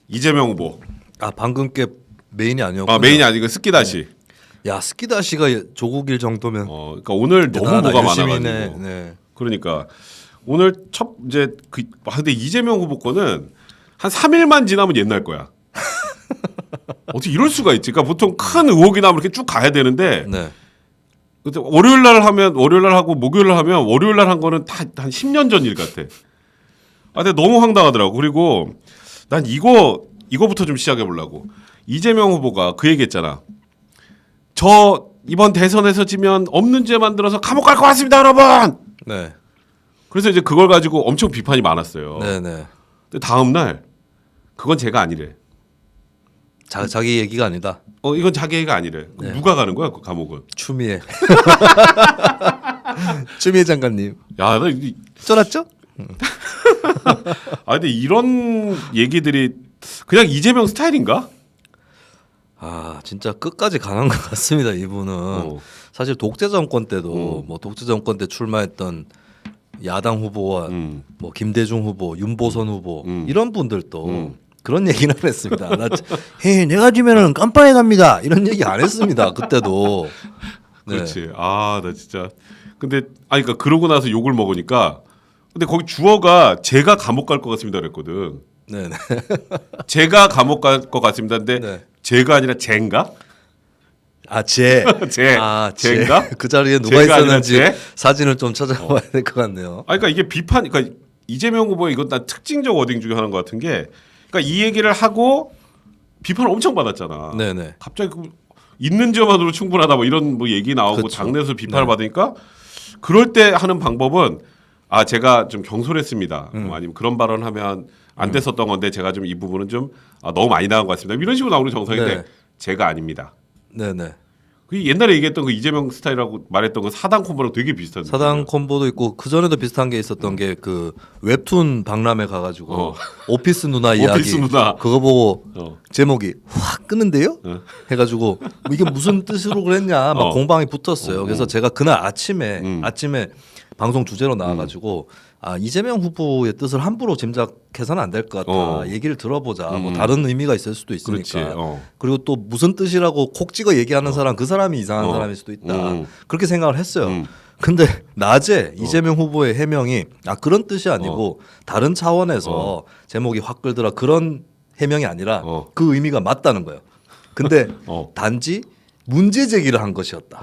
이재명 후보. 아 방금 게 메인이 아니었고. 아 메인이 아니고 스키다시. 야 스키다시가 조국일 정도면. 그러니까 오늘 너무 대단하다. 뭐가 열심히네. 많아가지고. 네. 그러니까 오늘 근데 이재명 후보 거는 한 3일만 지나면 옛날 거야. 어떻게 이럴 수가 있지? 그러니까 보통 큰 의혹이 나면 이렇게 쭉 가야 되는데 네. 그때 월요일 날 하고 목요일 날 하면 월요일 날 한 거는 다 한 10년 전 일 같아. 아, 근데 너무 황당하더라고. 그리고 난 이거부터 좀 시작해 보려고. 이재명 후보가 그 얘기했잖아. 저 이번 대선에서 지면 없는 죄 만들어서 감옥 갈 것 같습니다, 여러분. 네. 그래서 이제 그걸 가지고 엄청 비판이 많았어요. 네네. 근데 다음 날 그건 제가 아니래. 자기 얘기가 아니다. 이건 자기 얘기가 아니래. 그럼 네. 누가 가는 거야, 그 감옥은? 추미애. 추미애 장관님. 야, 나 쫄았죠? 근데 이런 얘기들이 그냥 이재명 스타일인가? 아 진짜 끝까지 가는 것 같습니다. 이분은 사실 독재 정권 때도 뭐 독재 정권 때 출마했던 야당 후보와 뭐 김대중 후보, 윤보선 후보 이런 분들도 그런 얘기는 안 했습니다. 내가 지면은 깜빵에 갑니다. 이런 얘기 안 했습니다. 그때도. 네. 그렇지. 아, 나 진짜. 근데 그러니까 그러고 나서 욕을 먹으니까. 근데 거기 주어가 제가 감옥 갈 것 같습니다 그랬거든. 네네. 제가 감옥 갈 것 같습니다. 근데 네. 제가 아니라 젠가? 아 제. 젠가? 그 자리에 누가 제가 아니라 있었는지 제? 사진을 좀 찾아봐야 될 것 같네요. 그러니까 이게 그러니까 이재명 후보의 이건 난 특징적 워딩 중에 하나인 것 같은 게, 그러니까 이 얘기를 하고 비판을 엄청 받았잖아. 네네. 갑자기 있는 점만으로 충분하다 뭐 이런 뭐 얘기 나오고 그쵸. 당내에서 비판을 네. 받으니까 그럴 때 하는 방법은 제가 좀 경솔했습니다. 뭐 아니면 그런 발언하면 안 됐었던 건데 제가 좀 이 부분은 좀 너무 많이 나간 것 같습니다. 이런 식으로 나오는 정상인데 네. 제가 아닙니다. 네네. 그 옛날에 얘기했던 그 이재명 스타일이라고 말했던 그 사당 콤보랑 되게 비슷한 사당 느낌이에요. 콤보도 있고 그 전에도 비슷한 게 있었던 게 그 웹툰 박람회 가가지고 오피스 누나 이야기 오피스 누나. 그거 보고 어. 제목이 확 끄는데요? 해가지고 뭐 이게 무슨 뜻으로 그랬냐 막 공방이 붙었어요. 그래서 제가 그날 아침에 방송 주제로 나와가지고 이재명 후보의 뜻을 함부로 짐작해서는 안 될 것 같아. 얘기를 들어보자. 뭐 다른 의미가 있을 수도 있으니까. 그렇지. 그리고 또 무슨 뜻이라고 콕 찍어 얘기하는 사람 그 사람이 이상한 사람일 수도 있다. 그렇게 생각을 했어요. 근데 낮에 이재명 후보의 해명이 그런 뜻이 아니고 다른 차원에서 제목이 확 끌더라 그런 해명이 아니라 그 의미가 맞다는 거예요. 근데 단지 문제 제기를 한 것이었다.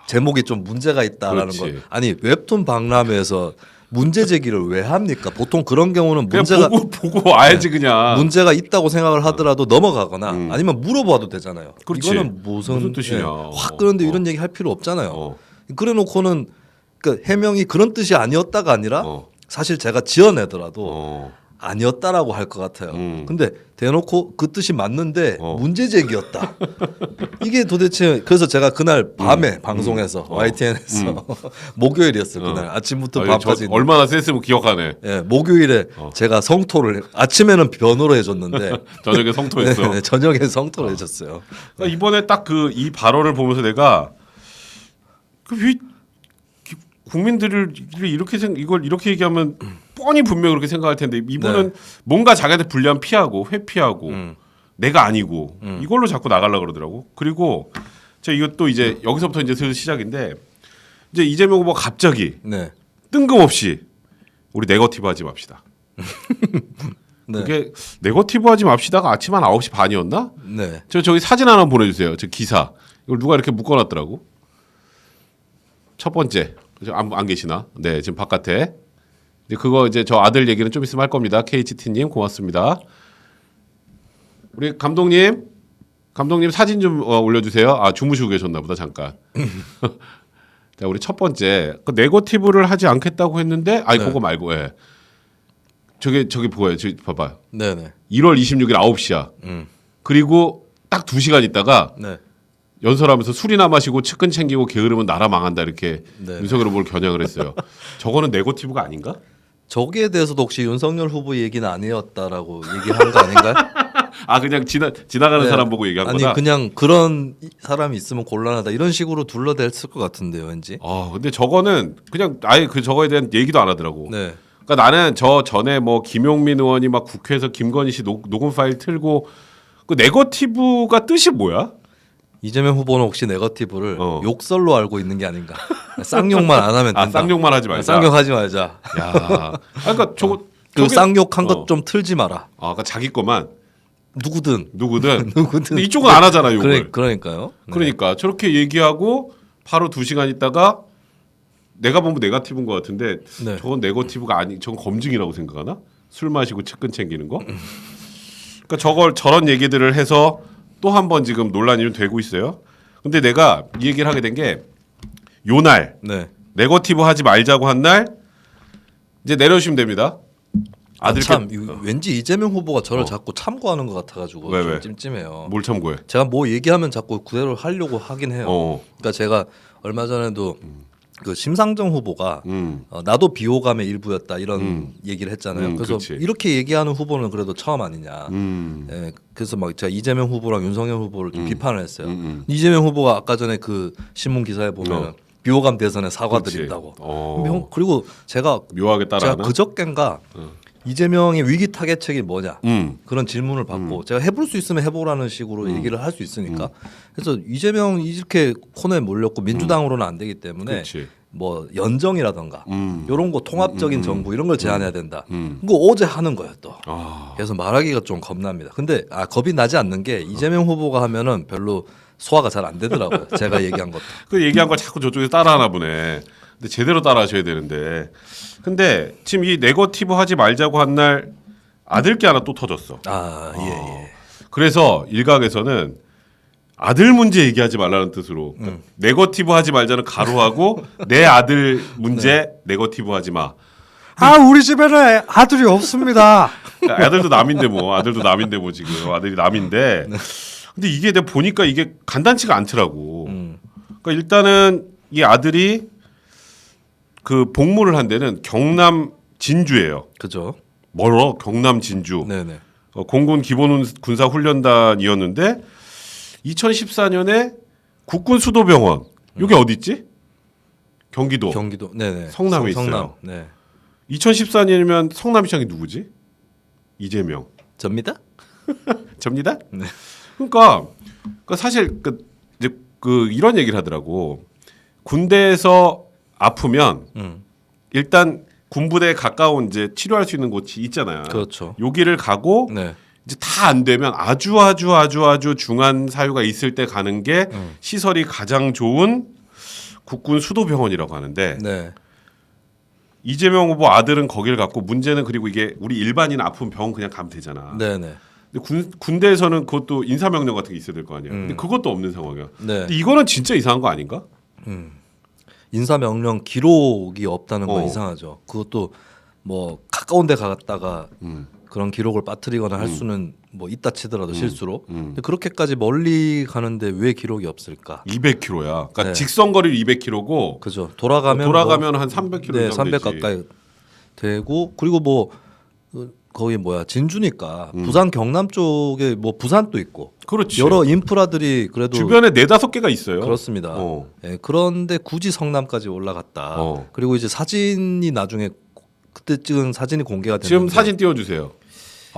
제목이 좀 문제가 있다라는 그렇지. 거. 아니 웹툰 박람회에서 문제 제기를 왜 합니까? 보통 그런 경우는 그냥 문제가 보고 알지 그냥. 문제가 있다고 생각을 하더라도 넘어가거나 아니면 물어봐도 되잖아요. 그렇지. 이거는 무슨 뜻이냐. 확 끄는데 이런 얘기 할 필요 없잖아요. 그래놓고는 그 해명이 그런 뜻이 아니었다가 아니라 사실 제가 지어내더라도 아니었다라고 할 것 같아요. 근데 대놓고 그 뜻이 맞는데 문제 제기였다. 이게 도대체 그래서 제가 그날 밤에 방송에서 YTN에서 목요일이었어요. 그날 아침부터 밤까지 얼마나 셌으면 기억하네. 예, 목요일에 제가 성토를 아침에는 변호를 해줬는데 저녁에 성토했어. 네, 저녁에 성토를 해줬어요. 그러니까 이번에 딱 이 발언을 보면서 내가 왜 국민들을 이걸 이렇게 얘기하면 뻔히 분명 그렇게 생각할 텐데 이분은 뭔가 자기한테 불리한 피하고 회피하고 내가 아니고 이걸로 자꾸 나가려고 그러더라고. 그리고 제가 이것도 이제 여기서부터 이제 슬슬 시작인데 이제 이재명 후보가 갑자기 뜬금없이 우리 네거티브 하지 맙시다. 그게 네거티브 하지 맙시다가 아침 한 9시 반이었나? 네. 저기 사진 하나 보내주세요. 저 기사. 이걸 누가 이렇게 묶어놨더라고. 첫 번째. 안 계시나? 네, 지금 바깥에. 이제 그거 이제 저 아들 얘기는 좀 있으면 할 겁니다. KHT님 고맙습니다. 우리 감독님 사진 좀 올려주세요. 주무시고 계셨나 보다 잠깐. 자, 우리 첫 번째 그 네거티브를 하지 않겠다고 했는데 그거 말고 저기 보여요. 저기 봐봐요. 네네. 1월 26일 9시야. 그리고 딱 2시간 있다가 연설하면서 술이나 마시고 측근 챙기고 게으르면 나라 망한다 이렇게 윤석열 후보를 겨냥을 했어요. 저거는 네거티브가 아닌가? 저기에 대해서도 혹시 윤석열 후보 얘기는 아니었다라고 얘기한 거 아닌가요? 그냥 지나가는 사람 보고 얘기한 거다? 아니 그냥 그런 사람이 있으면 곤란하다 이런 식으로 둘러댔을 것 같은데요 왠지. 근데 저거는 그냥 아예 저거에 대한 얘기도 안 하더라고. 그러니까 나는 저 전에 뭐 김용민 의원이 막 국회에서 김건희 씨 녹음 파일 틀고 그 네거티브가 뜻이 뭐야? 이재명 후보는 혹시 네거티브를 어. 욕설로 알고 있는 게 아닌가? 쌍욕만 안 하면 된다. 아 쌍욕만 하지 말자. 쌍욕하지 말자. 야, 그러니까 저거 그 저게- 쌍욕한 것 좀 틀지 마라. 아, 그러니까 자기 것만 누구든. 누구든. 누구든. 근데 이쪽은 안 하잖아 욕을. 그러니까요. 네. 그러니까 저렇게 얘기하고 바로 2시간 있다가 내가 보면 네거티브인 것 같은데 네. 저건 네거티브가 아니, 저건 검증이라고 생각하나? 술 마시고 측근 챙기는 거? 그러니까 저런 얘기들을 해서 또 한 번 지금 논란이 좀 되고 있어요. 근데 내가 이 얘기를 하게 된 게 요날 네. 네거티브 하지 말자고 한 날 이제 내려주시면 됩니다. 아들께 참 왠지 이재명 후보가 저를 어. 자꾸 참고하는 것 같아가지고 왜, 좀 왜? 찜찜해요. 뭘 참고해? 제가 뭐 얘기하면 자꾸 그대로 하려고 하긴 해요. 어, 그러니까 제가 얼마 전에도 그 심상정 후보가 음, 나도 비호감의 일부였다 이런 얘기를 했잖아요. 그래서 그치. 이렇게 얘기하는 후보는 그래도 처음 아니냐. 음, 예, 그래서 막 제가 이재명 후보랑 윤석열 후보를 좀 비판을 했어요. 이재명 후보가 아까 전에 그 신문 기사에 보면 비호감 대선에 사과드린다고. 그치. 어. 그리고 제가 묘하게 따라하나? 그저껜가 이재명의 위기 타개책이 뭐냐 그런 질문을 음. 받고 제가 해볼 수 있으면 해보라는 식으로 얘기를 할 수 있으니까 그래서 이재명 이렇게 코너에 몰렸고 민주당으로는 안 되기 때문에 그치. 뭐 연정이라던가 음. 이런 거 통합적인 정부 이런 걸 제안해야 된다. 음. 그거 어제 하는 거예요 또. 아, 그래서 말하기가 좀 겁납니다. 근데 겁이 나지 않는 게 이재명 후보가 하면은 별로 소화가 잘 안 되더라고요. 제가 얘기한 것도. 그 얘기한 걸 자꾸 저쪽에서 따라하나 보네. 근데 제대로 따라하셔야 되는데. 근데 지금 이 네거티브 하지 말자고 한 날 아들께 하나 또 터졌어. 예. 그래서 일각에서는 아들 문제 얘기하지 말라는 뜻으로 네거티브 하지 말자는 가로하고 내 아들 문제 네거티브 하지 마. 우리 집에는 아들이 없습니다. 아들도 남인데 뭐 아들도 남인데 뭐 지금 아들이 남인데. 근데 이게 내가 보니까 이게 간단치가 않더라고. 그러니까 일단은 이 아들이 그 복무를 한 데는 경남 진주예요. 그죠? 멀어 경남 진주. 네네. 공군 기본 군사 훈련단이었는데 2014년에 국군 수도병원. 이게 어디 있지? 경기도. 경기도. 네네. 성남에 있어요. 성남. 네. 2014년이면 성남시장이 누구지? 이재명. 접니다? 접니다? 네. 그러니까 사실 이제 이런 얘기를 하더라고. 군대에서 아프면 일단 군부대에 가까운 이제 치료할 수 있는 곳이 있잖아요. 그렇죠. 여기를 가고 네. 이제 다 안 되면 아주 중한 사유가 있을 때 가는 게 시설이 가장 좋은 국군 수도병원이라고 하는데 네. 이재명 후보 아들은 거기를 갔고 문제는 그리고 이게 우리 일반인 아픈 병원 그냥 가면 되잖아. 네네. 근데 군대에서는 그것도 인사명령 같은 게 있어야 될 거 아니야. 근데 그것도 없는 상황이야. 네. 근데 이거는 진짜 이상한 거 아닌가? 인사 명령 기록이 없다는 건 어. 이상하죠. 그것도 뭐 가까운 데 갔다가 그런 기록을 빠뜨리거나 할 수는 뭐 있다 치더라도 실수로. 근데 그렇게까지 멀리 가는데 왜 기록이 없을까? 200km야. 그러니까 네. 직선 거리 200km고 그죠. 돌아가면 한 300km 네, 정도 300 되지. 가까이 되고 그리고 뭐 거기 진주니까 부산 경남 쪽에 뭐 부산도 있고 그렇지. 여러 인프라들이 그래도 주변에 4-5개가 있어요. 그렇습니다. 어. 예, 그런데 굳이 성남까지 올라갔다. 어. 그리고 이제 사진이 나중에 그때 찍은 사진이 공개가 됐는데 지금 사진 띄워주세요.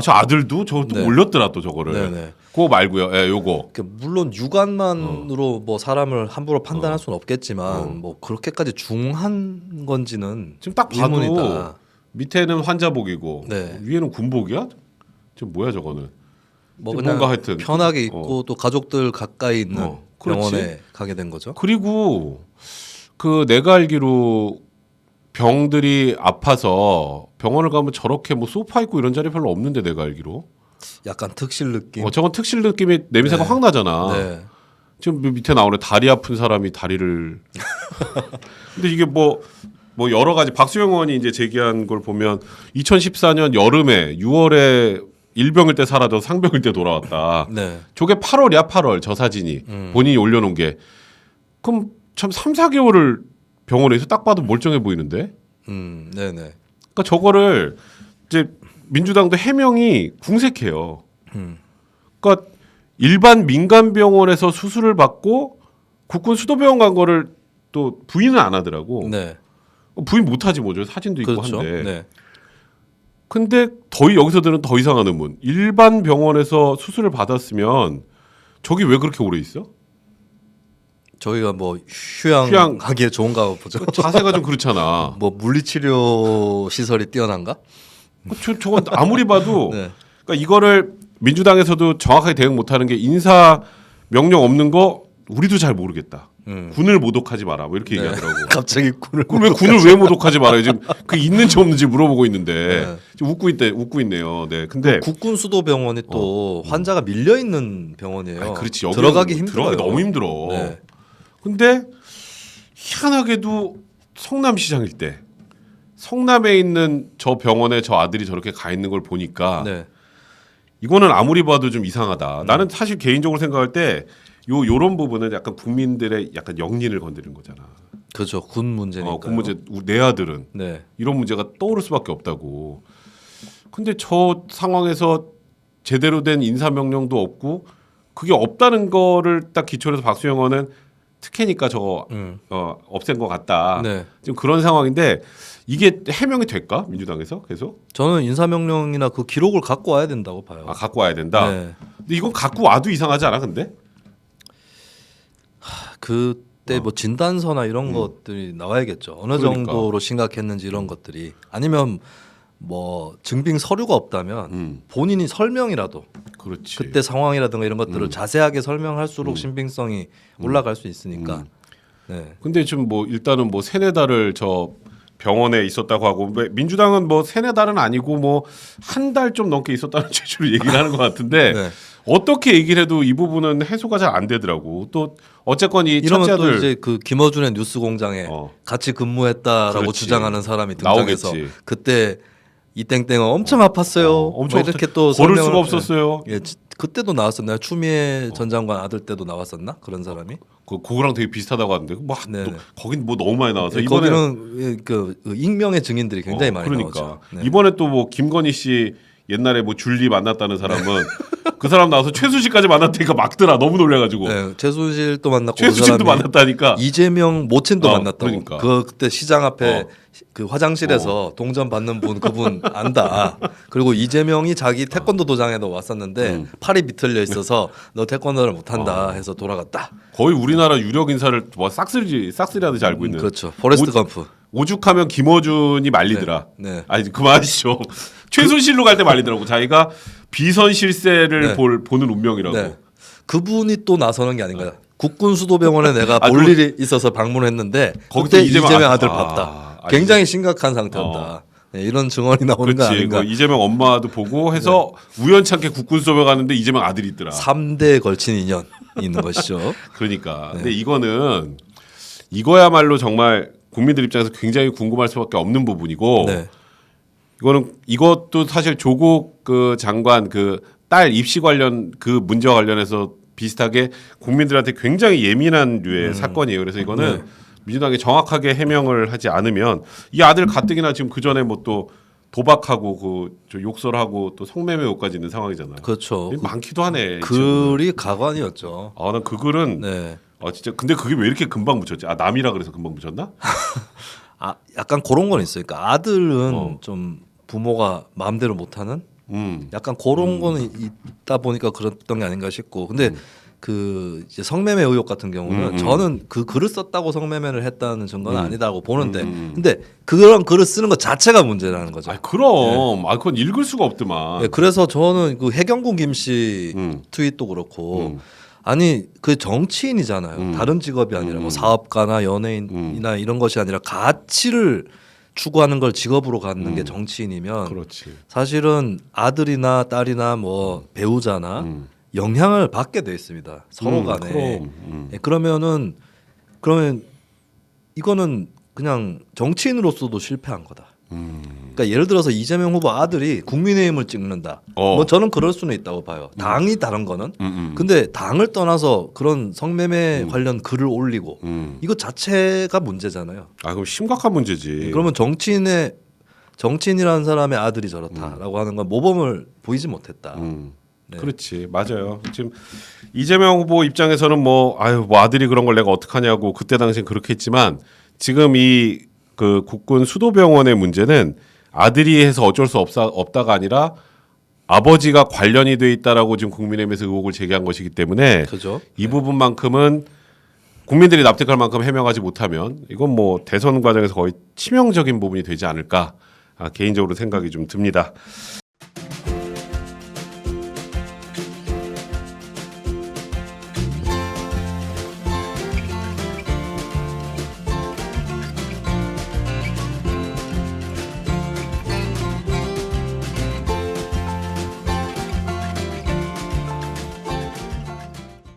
저 아들도 저것도 네. 올렸더라 또 저거를. 네네. 그거 말고요. 예, 요거. 물론 육안만으로 뭐 사람을 함부로 판단할 수는 없겠지만 뭐 그렇게까지 중한 건지는 지금 딱 봐도 의문이다. 밑에는 환자복이고 네. 위에는 군복이야? 지금 뭐야 저거는? 뭐 뭔가 그냥 하여튼. 편하게 있고 또 가족들 가까이 있는 그렇지. 병원에 가게 된 거죠. 그리고 내가 알기로 병들이 아파서 병원을 가면 저렇게 뭐 소파 있고 이런 자리 별로 없는데 내가 알기로. 약간 특실 느낌. 저건 특실 느낌이 냄새가 네. 확 나잖아. 네. 지금 밑에 나오네 다리 아픈 사람이 다리를. 근데 이게 뭐 여러 가지 박수영 의원이 이제 제기한 걸 보면 2014년 여름에 6월에 일병일 때 사라져 상병일 때 돌아왔다. 네. 저게 8월이야 8월 저 사진이 본인이 올려놓은 게. 그럼 참 3-4개월을 병원에서 딱 봐도 멀쩡해 보이는데. 네네. 그러니까 저거를 이제 민주당도 해명이 궁색해요. 그러니까 일반 민간 병원에서 수술을 받고 국군 수도병원 간 거를 또 부인은 안 하더라고. 네. 부인 못하지 뭐죠. 사진도 있고 그렇죠. 한데. 네. 근데 여기서 드는 더 이상한 의문. 일반 병원에서 수술을 받았으면 저기 왜 그렇게 오래 있어? 저희가 뭐 휴양하기에 좋은가 보죠. 자세가 좀 그렇잖아. 뭐 물리치료 시설이 뛰어난가? 저건 아무리 봐도 네. 그러니까 이거를 민주당에서도 정확하게 대응 못하는 게 인사 명령 없는 거 우리도 잘 모르겠다. 군을 모독하지 마라. 뭐 이렇게 얘기하더라고. 갑자기 군을 그럼 왜 군을 왜 모독하지 말아요? 지금 그 있는지 없는지 물어보고 있는데 네. 지금 웃고 있네요. 네, 근데 국군 수도병원이 또 환자가 밀려 있는 병원이에요. 아니, 그렇지. 여기는 들어가기 힘들어요. 들어가기 너무 힘들어. 네. 근데 희한하게도 성남시장일 때 성남에 있는 저 병원에 저 아들이 저렇게 가 있는 걸 보니까 네. 이거는 아무리 봐도 좀 이상하다. 나는 사실 개인적으로 생각할 때 요런 부분은 약간 국민들의 약간 영린을 건드리는 거잖아. 그렇죠. 군 문제니까. 그 문제 내 아들은 네. 이런 문제가 떠오를 수밖에 없다고. 근데 저 상황에서 제대로 된 인사 명령도 없고 그게 없다는 거를 딱 기초로 해서 박수영 의원은 특혜니까 저거 없앤 것 같다. 네. 지금 그런 상황인데 이게 해명이 될까 민주당에서 계속? 저는 인사명령이나 그 기록을 갖고 와야 된다고 봐요. 아 갖고 와야 된다. 네. 근데 이건 갖고 와도 이상하지 않아? 근데 그때 뭐 진단서나 이런 것들이 나와야겠죠. 어느 그러니까. 정도로 심각했는지 이런 것들이 아니면 뭐 증빙 서류가 없다면 본인이 설명이라도 그렇지. 그때 상황이라든가 이런 것들을 자세하게 설명할수록 신빙성이 올라갈 수 있으니까. 네. 근데 지금 뭐 일단은 뭐 세네 달을 저 병원에 있었다고 하고 민주당은 뭐 세네 달은 아니고 뭐 한 달 좀 넘게 있었다는 취지로 얘기를 하는 것 같은데 네. 어떻게 얘기를 해도 이 부분은 해소가 잘 안 되더라고. 또 어쨌건 이 이러면 첫째 또 아들 이제 그 김어준의 뉴스공장에 같이 근무했다라고 그렇지. 주장하는 사람이 등장해서 나오겠지. 그때 이 땡땡은 엄청 아팠어요. 엄청 뭐 이렇게 또 걸을 설명을- 수가 없었어요. 예, 그때도 나왔었나요? 추미애 전 장관 아들 때도 나왔었나 그런 사람이? 그거랑 되게 비슷하다고 하는데 뭐 네네. 거긴 뭐 너무 많이 나와서 예, 이번에 거기는 예, 그 익명의 증인들이 굉장히 많이 그러니까 나오죠. 네. 이번에 또 뭐 김건희 씨 옛날에 뭐 줄리 만났다는 사람은 그 사람 나와서 최순실까지 만났다니까 막더라. 너무 놀래가지고 네, 최순실도 만났고 최순실도 그 사람이 만났다니까. 이재명 모친도 만났다고. 그러니까. 그때 시장 앞에 그 화장실에서 동전 받는 분 그분 안다. 그리고 이재명이 자기 태권도 도장에도 왔었는데 팔이 비틀려 있어서 너 태권도를 못한다 해서 돌아갔다. 거의 우리나라 유력 인사를 뭐 싹쓸이하듯이 알고 있는. 그렇죠. 포레스트 검프. 오죽하면 김어준이 말리더라. 네. 아니 그만하시죠. 최순실로 갈 때 말리더라고. 자기가 비선 실세를 네. 보는 운명이라고. 네. 그분이 또 나서는 게 아닌가요? 국군 수도병원에 내가 아, 볼 일이 있어서 방문했는데 거기서 그때 이재명 이재명 아들- 아들 봤다. 아, 굉장히 심각한 상태였다. 네, 이런 증언이 나오는 거 그렇지. 아닌가? 그 이재명 엄마도 보고 해서 우연찮게 국군 수업에 갔는데 이재명 아들이 있더라. 3대에 걸친 인연이 있는 것이죠. 그러니까. 네. 근데 이거는 이거야말로 정말 국민들 입장에서 굉장히 궁금할 수밖에 없는 부분이고 네. 이것도 사실 조국 그 장관 그 딸 입시 관련 그 문제와 관련해서 비슷하게 국민들한테 굉장히 예민한 류의 사건이에요. 그래서 이거는 네. 민주당이 정확하게 해명을 하지 않으면 이 아들 가뜩이나 지금 그 전에 뭐 또 도박하고 저 욕설하고 또 성매매 의혹까지 있는 상황이잖아요. 그렇죠. 많기도 하네. 지금. 글이 가관이었죠. 아, 난 그 글은 네. 진짜 근데 그게 왜 이렇게 금방 붙였지? 아, 남이라 그래서 금방 붙였나? 아, 약간 그런 건 있어요. 그러니까 아들은 어. 좀 부모가 마음대로 못하는 약간 음. 그런 거는 있다 보니까 그랬던 게 아닌가 싶고. 근데 그 이제 성매매 의혹 같은 경우는 저는 그 글을 썼다고 성매매를 했다는 증거는 아니다고 보는데, 근데 그런 글을 쓰는 것 자체가 문제라는 거죠. 아, 그럼. 아, 그건 읽을 수가 없더만. 네, 그래서 저는 그 해경군 김씨 트윗도 그렇고 아니 그 정치인이잖아요. 다른 직업이 아니라 뭐 사업가나 연예인이나 이런 것이 아니라 가치를 추구하는 걸 직업으로 갖는 게 정치인이면 그렇지. 사실은 아들이나 딸이나 뭐 배우자나 영향을 받게 돼 있습니다. 서로 간에. 그럼. 예, 그러면 이거는 그냥 정치인으로서도 실패한 거다. 그러니까 예를 들어서 이재명 후보 아들이 국민의힘을 찍는다. 뭐 저는 그럴 수는 있다고 봐요. 당이 다른 거는. 근데 당을 떠나서 그런 성매매 관련 글을 올리고 이거 자체가 문제잖아요. 아, 그럼 심각한 문제지. 그러면 정치인이라는 사람의 아들이 저렇다라고 하는 건 모범을 보이지 못했다. 네. 그렇지, 맞아요. 지금 이재명 후보 입장에서는 뭐 아들이 그런 걸 내가 어떡하냐고 그때 당시엔 그렇게 했지만 지금 이 그 국군 수도병원의 문제는 아들이 해서 어쩔 수 없다가 아니라 아버지가 관련이 돼 있다라고 지금 국민의힘에서 의혹을 제기한 것이기 때문에 그죠? 이 부분만큼은 국민들이 납득할 만큼 해명하지 못하면 이건 뭐 대선 과정에서 거의 치명적인 부분이 되지 않을까 개인적으로 생각이 좀 듭니다.